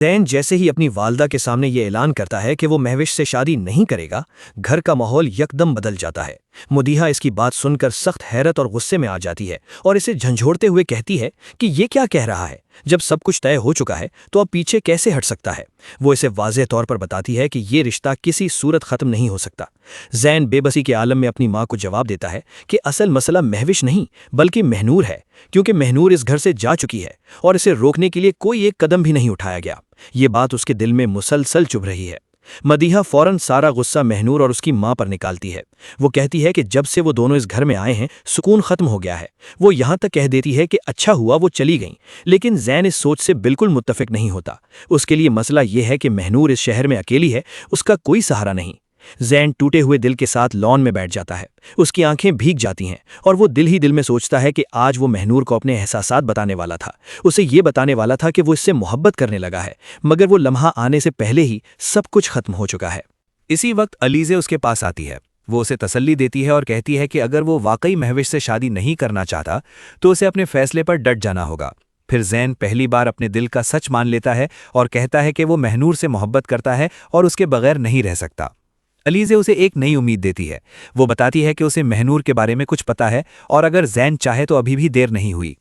زین جیسے ہی اپنی والدہ کے سامنے یہ اعلان کرتا ہے کہ وہ مہوش سے شادی نہیں کرے گا، گھر کا ماحول یکدم بدل جاتا ہے۔ مدیحہ اس کی بات سن کر سخت حیرت اور غصے میں آ جاتی ہے اور اسے جھنجھوڑتے ہوئے کہتی ہے کہ یہ کیا کہہ رہا ہے؟ جب سب کچھ طے ہو چکا ہے تو اب پیچھے کیسے ہٹ سکتا ہے؟ وہ اسے واضح طور پر بتاتی ہے کہ یہ رشتہ کسی صورت ختم نہیں ہو سکتا۔ زین بے بسی کے عالم میں اپنی ماں کو جواب دیتا ہے کہ اصل مسئلہ مہوش نہیں بلکہ مہنور ہے، کیونکہ مہنور اس گھر سے جا چکی ہے اور اسے روکنے کے لیے کوئی ایک قدم بھی نہیں اٹھایا گیا۔ یہ بات اس کے دل میں مسلسل چبھ رہی ہے۔ مدیحہ فوراً سارا غصہ مہنور اور اس کی ماں پر نکالتی ہے۔ وہ کہتی ہے کہ جب سے وہ دونوں اس گھر میں آئے ہیں سکون ختم ہو گیا ہے۔ وہ یہاں تک کہہ دیتی ہے کہ اچھا ہوا وہ چلی گئیں، لیکن زین اس سوچ سے بالکل متفق نہیں ہوتا۔ اس کے لیے مسئلہ یہ ہے کہ مہنور اس شہر میں اکیلی ہے، اس کا کوئی سہارا نہیں۔ زین ٹوٹے ہوئے دل کے ساتھ لان میں بیٹھ جاتا ہے۔ اس کی آنکھیں بھیگ جاتی ہیں اور وہ دل ہی دل میں سوچتا ہے کہ آج وہ مہنور کو اپنے احساسات بتانے والا تھا، اسے یہ بتانے والا تھا کہ وہ اس سے محبت کرنے لگا ہے، مگر وہ لمحہ آنے سے پہلے ہی سب کچھ ختم ہو چکا ہے۔ اسی وقت علیزے اس کے پاس آتی ہے۔ وہ اسے تسلی دیتی ہے اور کہتی ہے کہ اگر وہ واقعی مہوش سے شادی نہیں کرنا چاہتا تو اسے اپنے فیصلے پر ڈٹ جانا ہوگا۔ پھر زین پہلی بار اپنے دل کا سچ مان لیتا ہے اور کہتا ہے کہ وہ مہنور سے محبت کرتا ہے اور اس کے بغیر نہیں رہ سکتا۔ علیزے اسے ایک نئی امید دیتی ہے۔ وہ بتاتی ہے کہ اسے مہنور کے بارے میں کچھ پتا ہے اور اگر زین چاہے تو ابھی بھی دیر نہیں ہوئی۔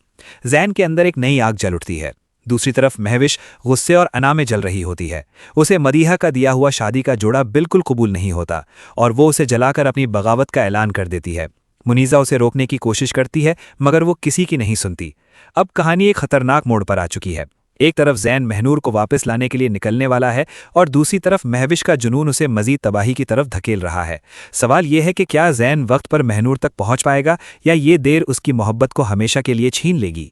زین کے اندر ایک نئی آگ جل اٹھتی ہے۔ دوسری طرف مہوش غصے اور انا میں جل رہی ہوتی ہے۔ اسے مدیحہ کا دیا ہوا شادی کا جوڑا بالکل قبول نہیں ہوتا اور وہ اسے جلا کر اپنی بغاوت کا اعلان کر دیتی ہے۔ منیزہ اسے روکنے کی کوشش کرتی ہے مگر وہ کسی کی نہیں سنتی۔ اب کہانی ایک خطرناک موڑ پر آ چکی ہے۔ ایک طرف زین مہنور کو واپس لانے کے لیے نکلنے والا ہے اور دوسری طرف مہوش کا جنون اسے مزید تباہی کی طرف دھکیل رہا ہے۔ سوال یہ ہے کہ کیا زین وقت پر مہنور تک پہنچ پائے گا یا یہ دیر اس کی محبت کو ہمیشہ کے لیے چھین لے گی؟